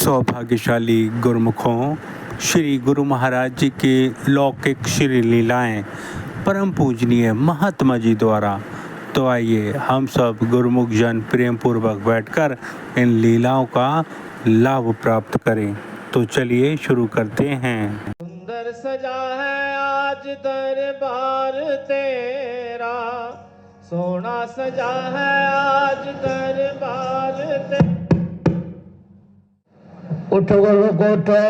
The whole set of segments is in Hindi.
सौभाग्यशाली गुरुमुखों, श्री गुरु महाराज जी की लौकिक श्री लीलाएं परम पूजनीय महात्मा जी द्वारा। तो आइए हम सब गुरुमुख जन प्रेम पूर्वक बैठकर इन लीलाओं का लाभ प्राप्त करें। तो चलिए शुरू करते हैं। सुंदर सजा है आज दरबार तेरा, सोना सजा है आज दरबार तेरा। उठो गुरुमुख उठो,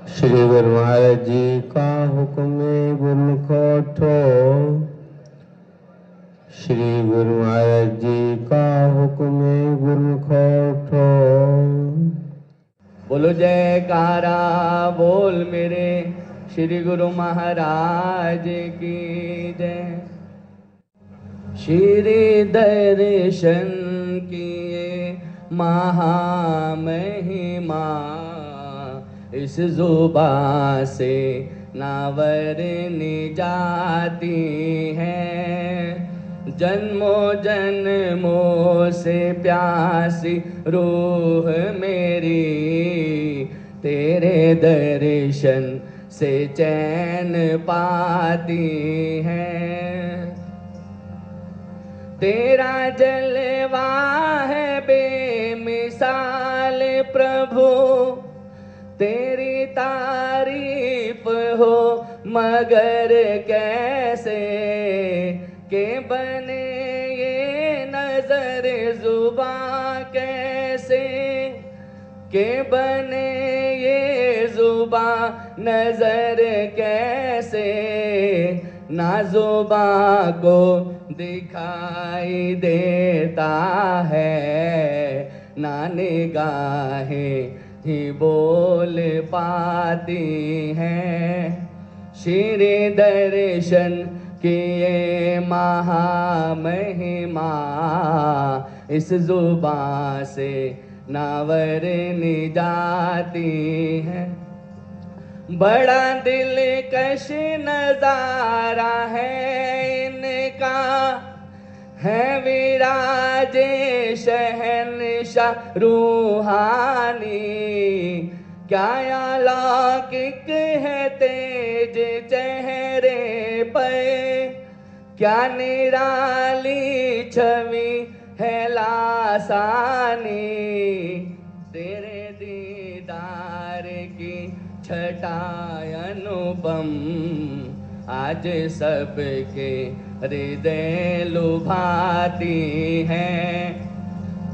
श्री गुरु महाराज जी का हुक्म है गुरुमुख उठो। श्री गुरु महाराज जी का हुक्म है गुरुमुख उठो। बोलो जयकारा बोल मेरे श्री गुरु महाराज की जय। श्री दर्शन किए महामहिमा, इस जुबां से नावरनी जाती है। जन्मों जन्मों से प्यासी रूह मेरी, तेरे दर्शन से चैन पाती है। तेरा जलवा है बेमिसाल प्रभु, तेरी तारीफ हो मगर कैसे, के बने ये नजर जुबां कैसे, के बने ये जुबां नजर कैसे। ना जुबां को दिखाई देता है, ना निगाहें ही बोल पाती हैं। श्री दर्शन किए महामहिमा, इस जुबां से नावरनी जाती है। बड़ा दिलकश नजारा है इनका, है विराजे शहंशाह रूहानी। क्या अलौकिक है तेज चेहरे पर, क्या निराली छवि है लासानी। तेरे दीदार की छटाई अनुपम, आज सबके हृदय लुभाती है।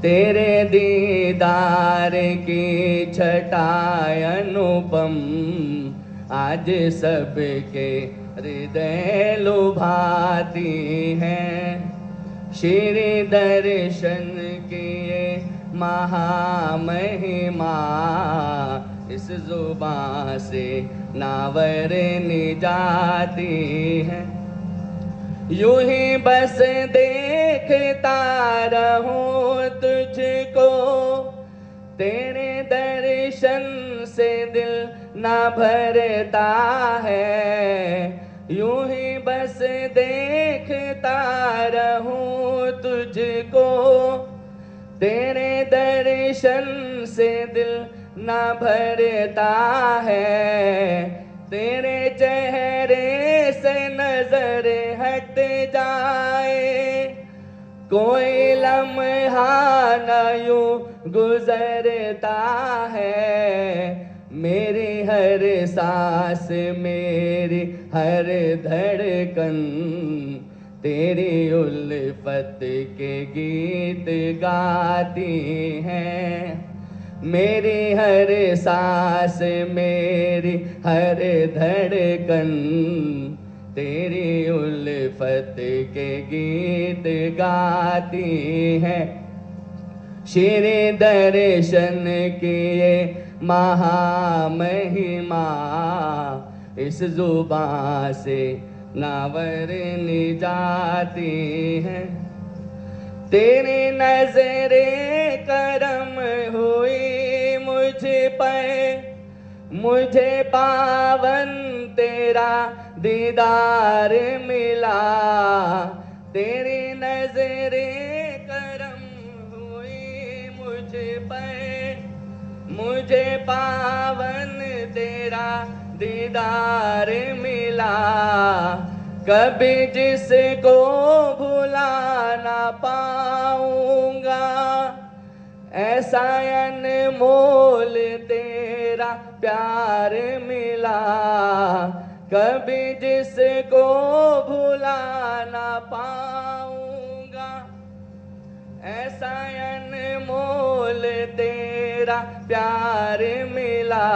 तेरे दीदार की छटाई अनुपम, आज सबके हृदय लुभाती है। श्री दर्शन किए महामहिमा, इस जुबां से नावरनी जाती है। यूं ही बस देखता रहूं तुझको, तेरे दर्शन से दिल ना भरता है। यूं ही बस देखता रहूं तुझको, तेरे दर्शन से दिल ना भरता है। तेरे चेहरे से नजर हट जाए, कोई लम्हा न यूं गुजरता है। मेरी हर सांस मेरी हर धड़कन, तेरी उल्फत के गीत गाती हैं। मेरी हर सांस मेरी हर धड़कन, तेरी उल्फत के गीत गाती है। श्री दर्शन किए महामहिमा, इस जुबां से नावरनी जाती है। तेरी नजरे करम हुई मुझ पर, मुझे पावन तेरा दीदार मिला। तेरी नजरे करम पर मुझे पावन तेरा दीदार मिला। कभी जिसको भुला ना पाऊंगा, ऐसा अनमोल तेरा प्यार मिला। कभी जिसको भुला ना पाऊंगा, ऐसा अनमोल तेरा प्यार मिला।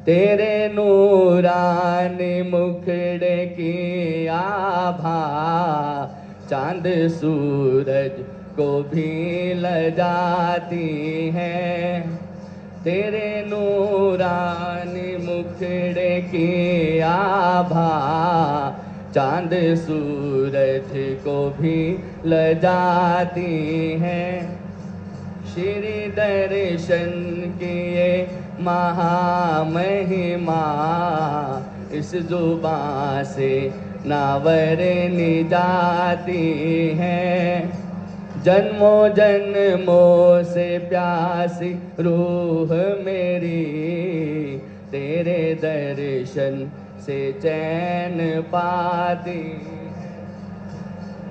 तेरे नूरानी मुखड़े की आभा चांद सूरज को भी लजाती है। तेरे नूरानी मुखड़े की आभा चांद सूरज को भी लजाती है। श्री दर्शन किए महामहिमा, इस जुबां से नावरनी जाती है। जन्मों जन्मों से प्यासी रूह मेरी, तेरे दर्शन से चैन पाती है।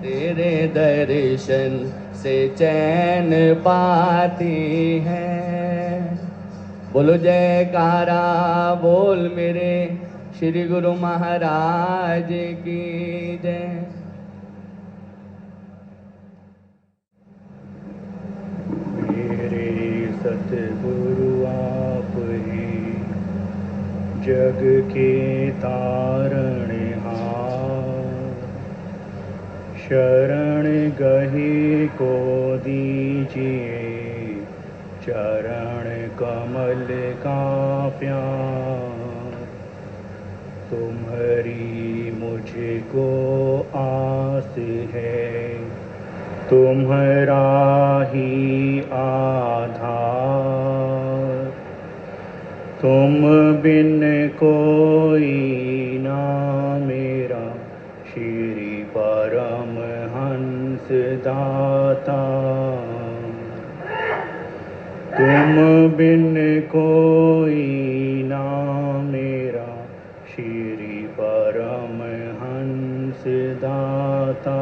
तेरे दर्शन से चैन पाती है। बोलो जयकारा बोल मेरे श्री गुरु महाराज की जय। मेरे सतगुरु आप हैं, जग के तारणहार। शरण गहे को दीजिए, चरण कमल का प्यार। तुम्हारी मुझको आस है, तुम्हारा ही आधार। तुम बिन कोई ना मेरा, श्री परमहंस दाता। तुम बिन कोई ना मेरा, श्री परमहंस दाता।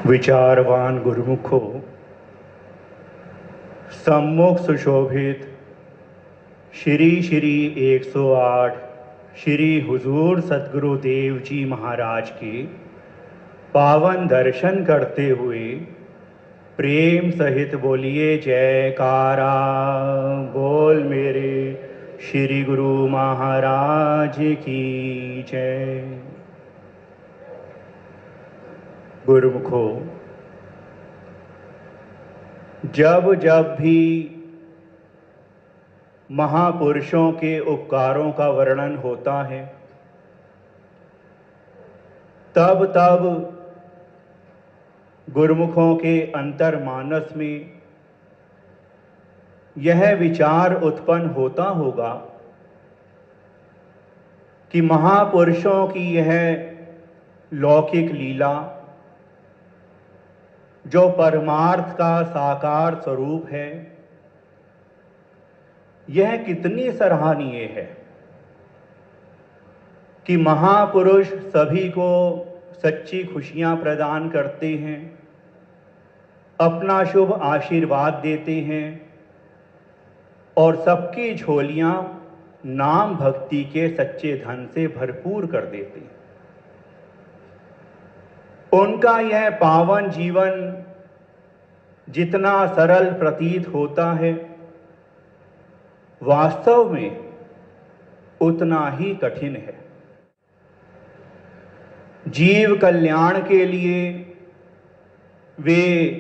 विचारवान गुरुमुखो, सम्मुख सुशोभित श्री श्री 108 श्री हुजूर सतगुरुदेव जी महाराज के पावन दर्शन करते हुए प्रेम सहित बोलिए जयकारा। बोल मेरे श्री गुरु महाराज की जय। गुरुमुखो, जब जब भी महापुरुषों के उपकारों का वर्णन होता है, तब तब गुरुमुखों के अंतर्मानस में यह विचार उत्पन्न होता होगा कि महापुरुषों की यह लौकिक लीला, जो परमार्थ का साकार स्वरूप है, यह कितनी सराहनीय है कि महापुरुष सभी को सच्ची खुशियां प्रदान करते हैं, अपना शुभ आशीर्वाद देते हैं और सबकी झोलियां नाम भक्ति के सच्चे धन से भरपूर कर देते हैं। उनका यह पावन जीवन जितना सरल प्रतीत होता है, वास्तव में उतना ही कठिन है। जीव कल्याण के लिए वे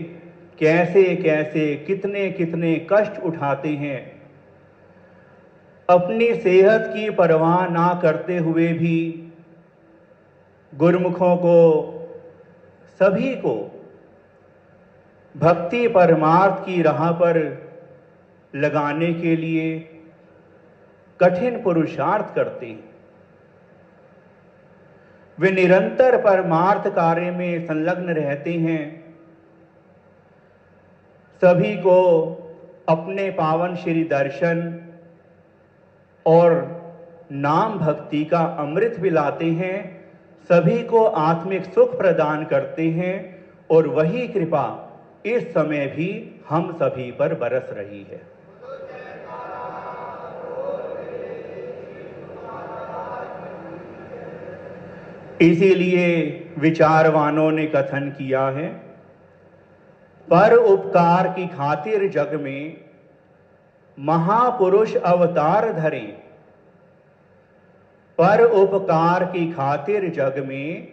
कैसे कैसे कितने कितने कष्ट उठाते हैं, अपनी सेहत की परवाह ना करते हुए भी गुरुमुखों को, सभी को भक्ति परमार्थ की राह पर लगाने के लिए कठिन पुरुषार्थ करते हैं। वे निरंतर परमार्थ कार्य में संलग्न रहते हैं। सभी को अपने पावन श्री दर्शन और नाम भक्ति का अमृत पिलाते हैं, सभी को आत्मिक सुख प्रदान करते हैं और वही कृपा इस समय भी हम सभी पर बरस रही है। इसीलिए विचारवानों ने कथन किया है, पर उपकार की खातिर जग में महापुरुष अवतार धरे। पर उपकार की खातिर जग में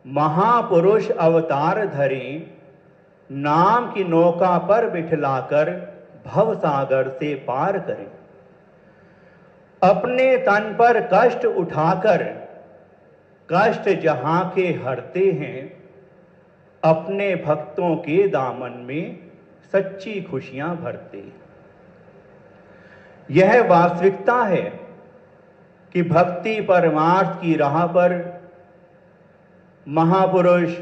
महापुरुष अवतार धरे, नाम की नौका पर बिठलाकर भव सागर से पार करें। अपने तन पर कष्ट उठाकर कष्ट जहां के हरते हैं, अपने भक्तों के दामन में सच्ची खुशियां भरते। यह वास्तविकता है कि भक्ति परमार्थ की राह पर महापुरुष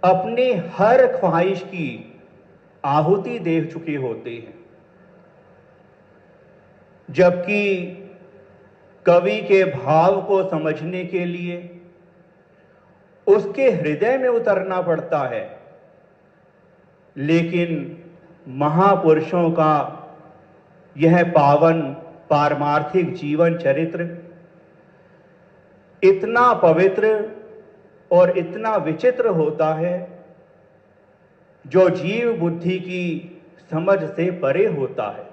अपनी हर ख्वाहिश की आहुति दे चुके होते हैं, जबकि कवि के भाव को समझने के लिए उसके हृदय में उतरना पड़ता है। लेकिन महापुरुषों का यह पावन पारमार्थिक जीवन चरित्र इतना पवित्र और इतना विचित्र होता है, जो जीव बुद्धि की समझ से परे होता है।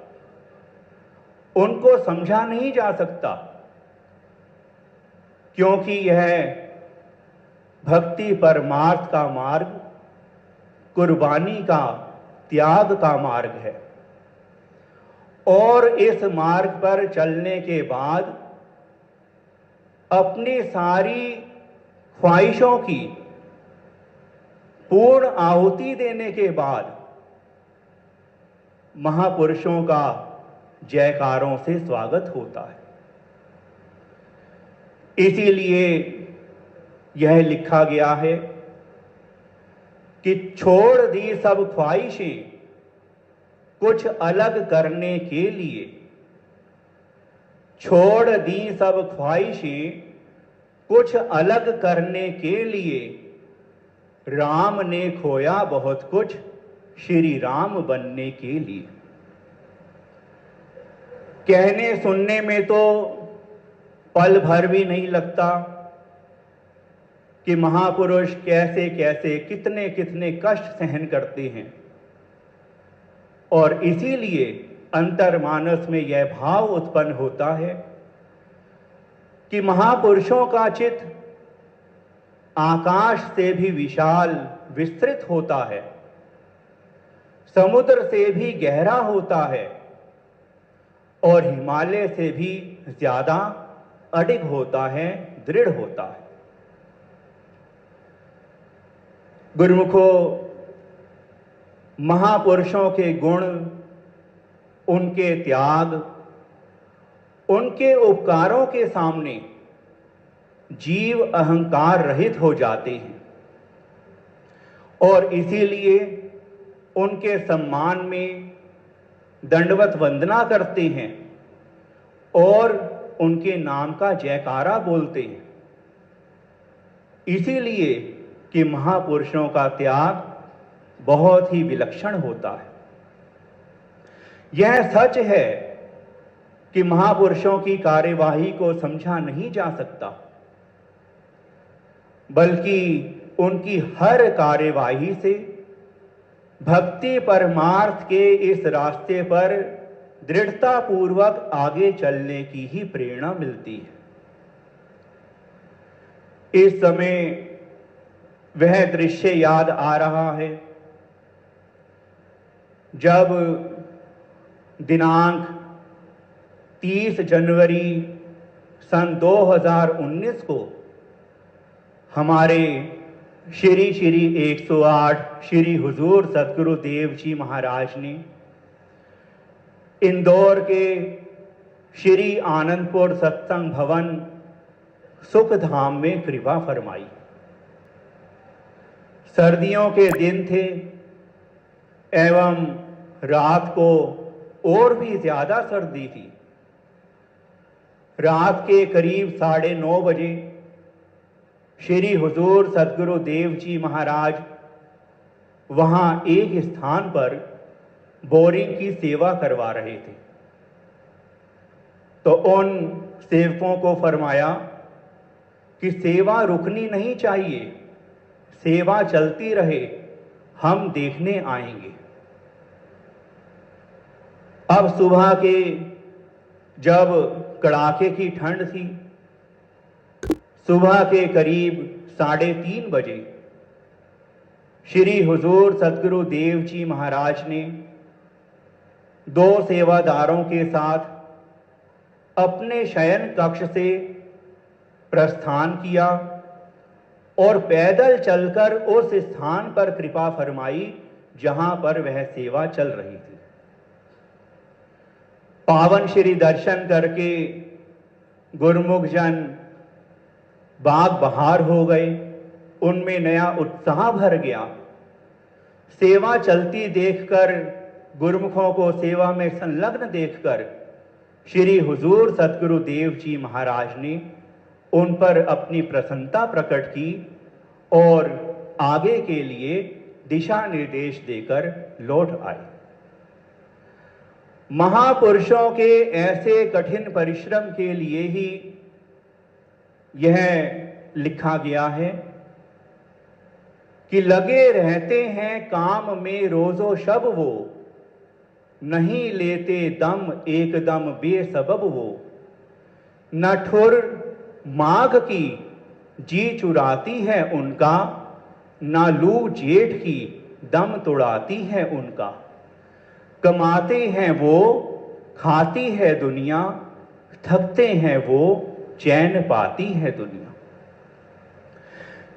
उनको समझा नहीं जा सकता, क्योंकि यह भक्ति परमार्थ का मार्ग, कुर्बानी का, त्याग का मार्ग है। और इस मार्ग पर चलने के बाद अपनी सारी ख्वाहिशों की पूर्ण आहुति देने के बाद महापुरुषों का जयकारों से स्वागत होता है। इसीलिए यह लिखा गया है कि छोड़ दी सब ख्वाहिशें कुछ अलग करने के लिए, छोड़ दी सब ख्वाहिशें कुछ अलग करने के लिए, राम ने खोया बहुत कुछ श्री राम बनने के लिए। कहने सुनने में तो पल भर भी नहीं लगता कि महापुरुष कैसे कैसे कितने कितने कष्ट सहन करते हैं, और इसीलिए अंतर्मानस में यह भाव उत्पन्न होता है कि महापुरुषों का चित्त आकाश से भी विशाल विस्तृत होता है, समुद्र से भी गहरा होता है और हिमालय से भी ज्यादा अडिग होता है, दृढ़ होता है। गुरुमुखों, महापुरुषों के गुण, उनके त्याग, उनके उपकारों के सामने जीव अहंकार रहित हो जाते हैं और इसीलिए उनके सम्मान में दंडवत वंदना करते हैं और उनके नाम का जयकारा बोलते हैं। इसीलिए कि महापुरुषों का त्याग बहुत ही विलक्षण होता है। यह सच है कि महापुरुषों की कार्यवाही को समझा नहीं जा सकता, बल्कि उनकी हर कार्यवाही से भक्ति परमार्थ के इस रास्ते पर दृढ़ता पूर्वक आगे चलने की ही प्रेरणा मिलती है। इस समय वह दृश्य याद आ रहा है जब दिनांक 30 जनवरी सन 2019 को हमारे श्री श्री 108 श्री हुजूर सतगुरु देव जी महाराज ने इंदौर के श्री आनंदपुर सत्संग भवन सुख धाम में कृपा फरमाई। सर्दियों के दिन थे एवं रात को और भी ज्यादा सर्दी थी। रात के करीब 9:30 बजे श्री हुजूर सदगुरु देव जी महाराज वहां एक स्थान पर बोरिंग की सेवा करवा रहे थे। तो उन सेवकों को फरमाया कि सेवा रुकनी नहीं चाहिए, सेवा चलती रहे, हम देखने आएंगे। अब सुबह के जब कड़ाके की ठंड थी, सुबह के करीब 3:30 बजे श्री हुजूर सदगुरु देव जी महाराज ने 2 सेवादारों के साथ अपने शयन कक्ष से प्रस्थान किया और पैदल चलकर उस स्थान पर कृपा फरमाई जहां पर वह सेवा चल रही थी। पावन श्री दर्शन करके गुरुमुख जन बाग बहार हो गए, उनमें नया उत्साह भर गया। सेवा चलती देखकर, गुरुमुखों को सेवा में संलग्न देखकर श्री हुजूर सदगुरु देव जी महाराज ने उन पर अपनी प्रसन्नता प्रकट की और आगे के लिए दिशा निर्देश देकर लौट आए। महापुरुषों के ऐसे कठिन परिश्रम के लिए ही यह लिखा गया है कि लगे रहते हैं काम में रोजो शब वो, नहीं लेते दम एकदम बेसबब वो, न ठुर माघ की जी चुराती है उनका, न लू जेठ की दम तोड़ाती है उनका। कमाते हैं वो, खाती है दुनिया, थकते हैं वो, चैन पाती है दुनिया।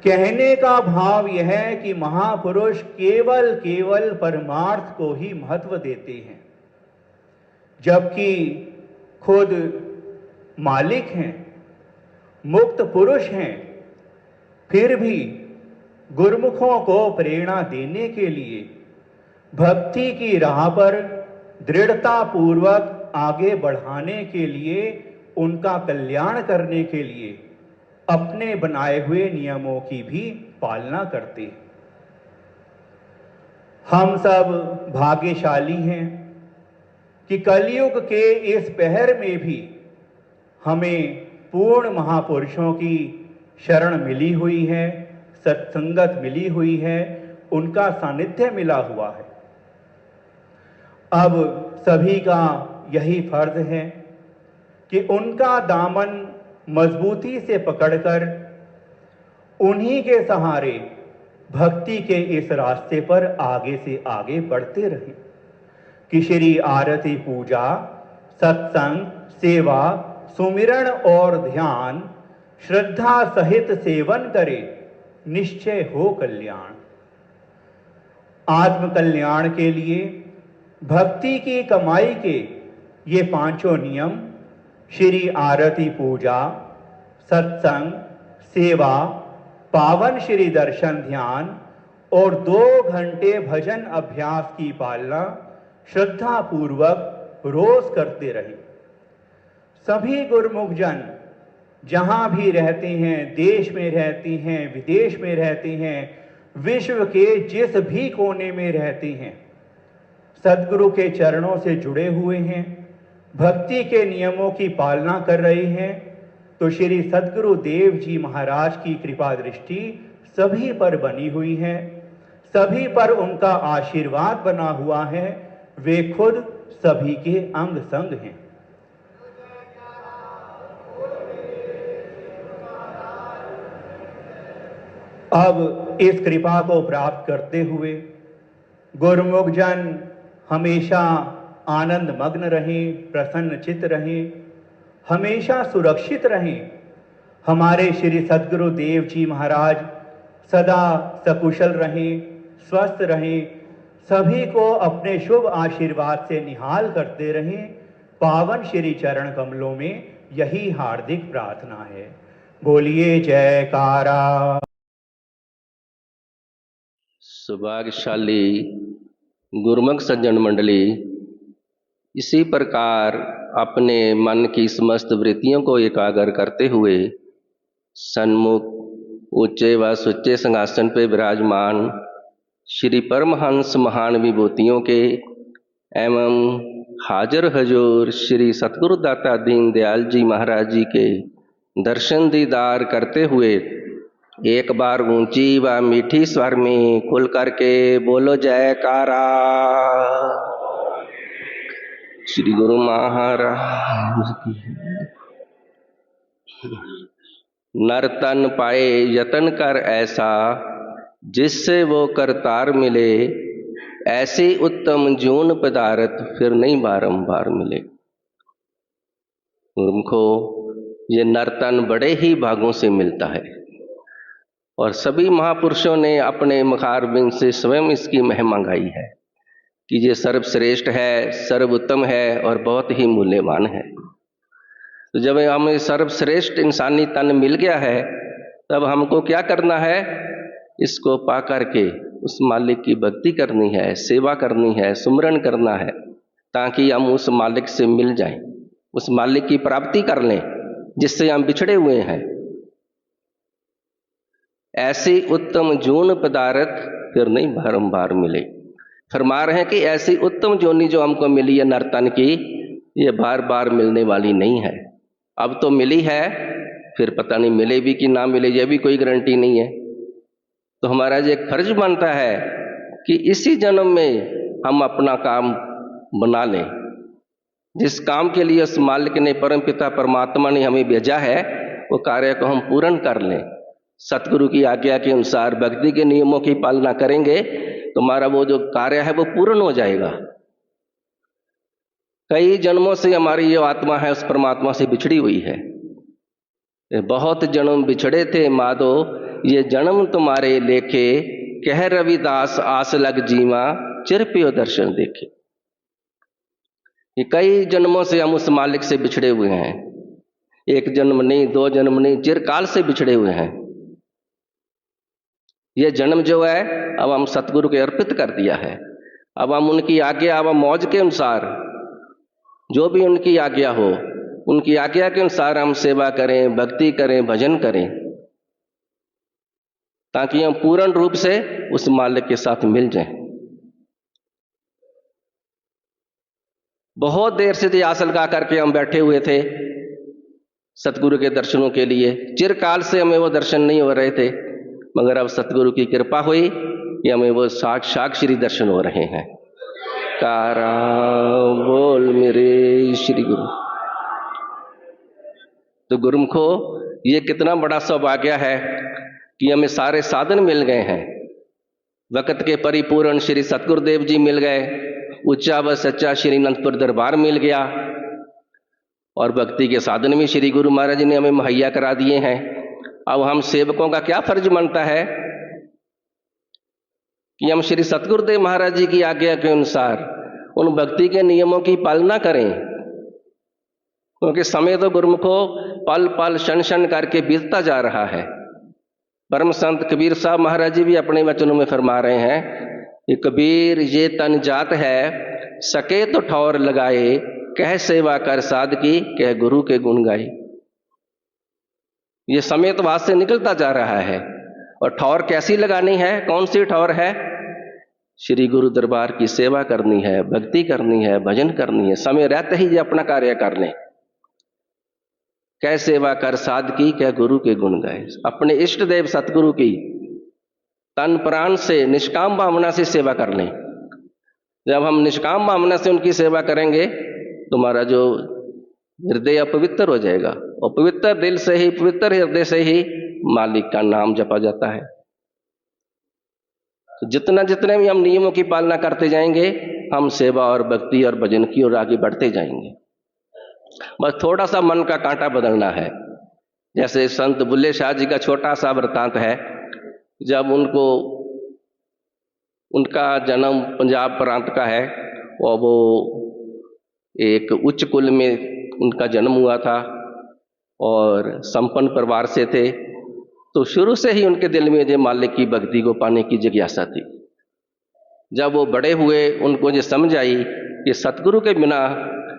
कहने का भाव यह है कि महापुरुष केवल परमार्थ को ही महत्व देते हैं, जबकि खुद मालिक हैं, मुक्त पुरुष हैं, फिर भी गुरुमुखों को प्रेरणा देने के लिए भक्ति की राह पर दृढ़ता पूर्वक आगे बढ़ाने के लिए, उनका कल्याण करने के लिए अपने बनाए हुए नियमों की भी पालना करते हैं। हम सब भाग्यशाली हैं कि कलयुग के इस पहर में भी हमें पूर्ण महापुरुषों की शरण मिली हुई है, सत्संगत मिली हुई है, उनका सानिध्य मिला हुआ है। अब सभी का यही फर्ज है कि उनका दामन मजबूती से पकड़कर उन्हीं के सहारे भक्ति के इस रास्ते पर आगे से आगे बढ़ते रहें कि श्री आरती पूजा, सत्संग, सेवा, सुमिरण और ध्यान श्रद्धा सहित सेवन करे, निश्चय हो कल्याण। आत्म कल्याण के लिए भक्ति की कमाई के ये 5 नियम श्री आरती पूजा, सत्संग, सेवा, पावन श्री दर्शन ध्यान और 2 घंटे भजन अभ्यास की पालना श्रद्धा पूर्वक रोज करते रहे। सभी गुरुमुख जन जहां भी रहते हैं, देश में रहते हैं, विदेश में रहते हैं, विश्व के जिस भी कोने में रहते हैं, सद्गुरु के चरणों से जुड़े हुए हैं, भक्ति के नियमों की पालना कर रहे हैं, तो श्री सद्गुरु देव जी महाराज की कृपा दृष्टि सभी पर बनी हुई है, सभी पर उनका आशीर्वाद बना हुआ है। वे खुद सभी के अंग संग हैं। अब इस कृपा को प्राप्त करते हुए गुरुमुख जन हमेशा आनंद मग्न रहें, प्रसन्न चित्त रहें, हमेशा सुरक्षित रहें। हमारे श्री सद्गुरु देव जी महाराज सदा सकुशल रहें, स्वस्थ रहें, सभी को अपने शुभ आशीर्वाद से निहाल करते रहें। पावन श्री चरण कमलों में यही हार्दिक प्रार्थना है। बोलिए जयकारा। सौभाग्यशाली गुरुमुख सज्जन मंडली, इसी प्रकार अपने मन की समस्त वृत्तियों को एकाग्र करते हुए सन्मुख ऊंचे व सुच्चे सिंहासन पे विराजमान श्री परमहंस महान विभूतियों के एवं हाजिर हजूर श्री सतगुरु दाता दीन दयाल जी महाराज जी के दर्शन दीदार करते हुए एक बार ऊंची व मीठी स्वर में खुल करके बोलो जयकारा। श्री गुरु महाराज की। नर तन पाए यतन कर ऐसा, जिससे वो करतार मिले, ऐसी उत्तम जून पदार्थ फिर नहीं बारंबार मिले। गुरुमुखो, ये नर्तन बड़े ही भागों से मिलता है और सभी महापुरुषों ने अपने मुखारबिंद से स्वयं इसकी महिमा गाई है कि ये सर्वश्रेष्ठ है, सर्वोत्तम है और बहुत ही मूल्यवान है। तो जब हमें सर्वश्रेष्ठ इंसानी तन मिल गया है, तब हमको क्या करना है? इसको पा करके उस मालिक की भक्ति करनी है, सेवा करनी है, सुमरन करना है, ताकि हम उस मालिक से मिल जाएं, उस मालिक की प्राप्ति कर लें जिससे हम बिछड़े हुए हैं। ऐसी उत्तम जून पदार्थ फिर नहीं बारंबार मिले। फरमा रहे हैं कि ऐसी उत्तम जोनी जो हमको मिली है नर्तन की, ये बार बार मिलने वाली नहीं है। अब तो मिली है, फिर पता नहीं मिले भी कि ना मिले, ये भी कोई गारंटी नहीं है। तो हमारा ये एक फर्ज बनता है कि इसी जन्म में हम अपना काम बना लें। जिस काम के लिए उस मालिक ने, परमपिता परमात्मा ने हमें भेजा है, वो कार्य को हम पूर्ण कर लें। सतगुरु की आज्ञा के अनुसार भक्ति के नियमों की पालना करेंगे तो हमारा वो जो कार्य है वो पूर्ण हो जाएगा। कई जन्मों से हमारी जो आत्मा है उस परमात्मा से बिछड़ी हुई है। बहुत जन्म बिछड़े थे माधो, ये जन्म तुम्हारे लेखे, कह रविदास आस लग जीवा, चिर पियो दर्शन देखे। ये कई जन्मों से हम उस मालिक से बिछड़े हुए हैं। एक जन्म नहीं, दो जन्म नहीं, चिरकाल से बिछड़े हुए हैं। ये जन्म जो है अब हम सतगुरु के अर्पित कर दिया है। अब हम उनकी आज्ञा, अब हम मौज के अनुसार, जो भी उनकी आज्ञा हो, उनकी आज्ञा के अनुसार हम सेवा करें, भक्ति करें, भजन करें, ताकि हम पूर्ण रूप से उस मालिक के साथ मिल जाएं। बहुत देर से तो आस लगा करके हम बैठे हुए थे सतगुरु के दर्शनों के लिए। चिरकाल से हमें वो दर्शन नहीं हो रहे थे, मगर अब सतगुरु की कृपा हुई कि हमें वो साक्षात श्री दर्शन हो रहे हैं। कारा बोल मेरे श्री गुरु। तो गुरुमुखो, ये कितना बड़ा सौभाग्य है कि हमें सारे साधन मिल गए हैं। वक़्त के परिपूर्ण श्री सतगुरुदेव जी मिल गए, उच्चा व सच्चा श्री अनंतपुर दरबार मिल गया, और भक्ति के साधन भी श्री गुरु महाराज ने हमें मुहैया करा दिए हैं। अब हम सेवकों का क्या फर्ज बनता है कि हम श्री सतगुरुदेव महाराज जी की आज्ञा के अनुसार उन भक्ति के नियमों की पालना करें, क्योंकि समय तो गुरुमुखो पल पल क्षण क्षण करके बीतता जा रहा है। परम संत कबीर साहब महाराज जी भी अपने वचनों में फरमा रहे हैं कि कबीर ये तन जात है, सके तो ठौर लगाए, कह सेवा कर साध की, कह गुरु के गुण गाए। ये समय तो हाथ से निकलता जा रहा है, और ठौर कैसी लगानी है? कौन सी ठौर है? श्री गुरु दरबार की सेवा करनी है, भक्ति करनी है, भजन करनी है। समय रहते ही ये अपना कार्य कर लें। कह सेवा कर साध की, कह गुरु के गुण गाए। अपने इष्ट देव सतगुरु की तन प्राण से निष्काम भावना से सेवा कर लें। जब हम निष्काम भावना से उनकी सेवा करेंगे तो हमारा जो हृदय अपवित्र हो जाएगा, और पवित्र दिल से ही, पवित्र हृदय से ही मालिक का नाम जपा जाता है। तो जितना जितने भी हम नियमों की पालना करते जाएंगे, हम सेवा और भक्ति और भजन की ओर आगे बढ़ते जाएंगे। बस थोड़ा सा मन का कांटा बदलना है। जैसे संत बुल्ले शाह जी का छोटा सा वृतांत है। जब उनका जन्म पंजाब प्रांत का है, और वो एक उच्च कुल में उनका जन्म हुआ था। और संपन्न परिवार से थे, तो शुरू से ही उनके दिल में जो मालिक की भक्ति को पाने की जिज्ञासा थी। जब वो बड़े हुए उनको ये समझ आई कि सतगुरु के बिना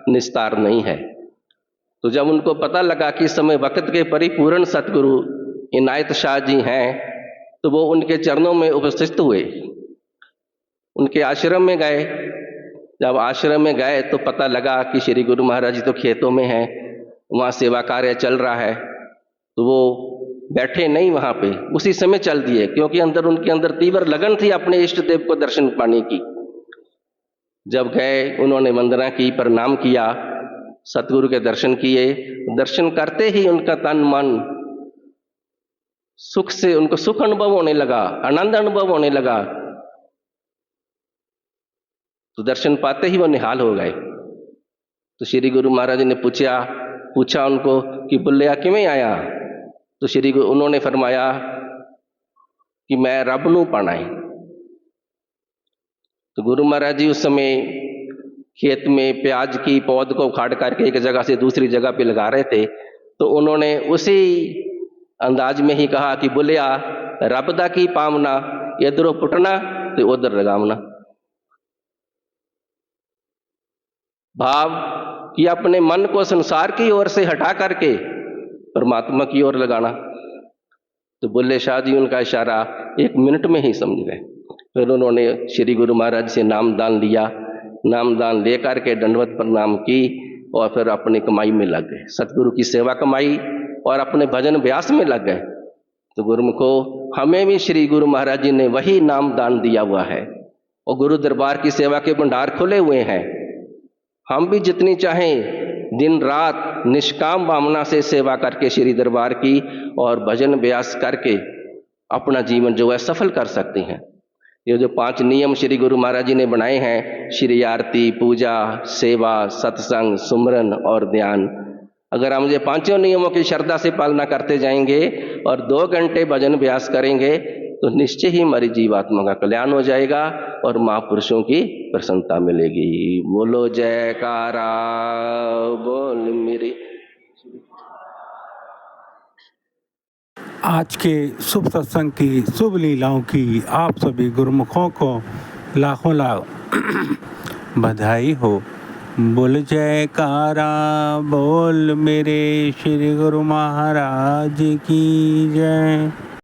निस्तार नहीं है, तो जब उनको पता लगा कि इस समय वक्त के परिपूर्ण सतगुरु इनायत शाह जी हैं, तो वो उनके चरणों में उपस्थित हुए, उनके आश्रम में गए। जब आश्रम में गए तो पता लगा कि श्री गुरु महाराज जी तो खेतों में हैं, वहाँ सेवा कार्य चल रहा है, तो वो बैठे नहीं वहाँ पे, उसी समय चल दिए, क्योंकि उनके अंदर तीव्र लगन थी अपने इष्ट देव को दर्शन पाने की। जब गए उन्होंने वंदना की, प्रणाम किया, सतगुरु के दर्शन किए। दर्शन करते ही उनका तन मन सुख से, उनको सुख अनुभव होने लगा, आनंद अनुभव होने लगा। तो दर्शन पाते ही वो निहाल हो गए। तो श्री गुरु महाराज ने पूछा उनको कि बुल्लिया किमें आया? तो उन्होंने फरमाया कि मैं रब नू पाना है। तो गुरु महाराज जी उस समय खेत में प्याज की पौध को उखाड़ करके एक जगह से दूसरी जगह पे लगा रहे थे, तो उन्होंने उसी अंदाज में ही कहा कि बुलिया रब दा की पावना, इधरों पुटना तो उधर लगावना। भाव कि अपने मन को संसार की ओर से हटा करके परमात्मा की ओर लगाना। तो बुल्ले शाह जी उनका इशारा 1 मिनट में ही समझ गए। फिर उन्होंने श्री गुरु महाराज से नामदान लिया, नामदान लेकर के दंडवत प्रणाम की और फिर अपनी कमाई में लग गए, सतगुरु की सेवा कमाई और अपने भजन व्यास में लग गए। तो गुरुमुखो, हमें भी श्री गुरु महाराज जी ने वही नामदान दिया हुआ है और गुरु दरबार की सेवा के भंडार खुले हुए हैं। हम भी जितनी चाहें दिन रात निष्काम भावना से सेवा करके श्री दरबार की और भजन व्यास करके अपना जीवन जो है सफल कर सकते हैं। ये जो 5 नियम श्री गुरु महाराज जी ने बनाए हैं, श्री आरती, पूजा, सेवा, सत्संग, सुमरन और ध्यान, अगर हम ये 5 नियमों की श्रद्धा से पालना करते जाएंगे और 2 घंटे भजन व्यास करेंगे तो निश्चय ही हमारी जीवात्मा का कल्याण हो जाएगा और महापुरुषों की प्रसन्नता मिलेगी। बोलो जयकारा बोल मेरी। आज के शुभ सत्संग की शुभ लीलाओं की आप सभी गुरुमुखों को लाखों लाख बधाई हो। बोल जयकारा बोल मेरे श्री गुरु महाराज की जय।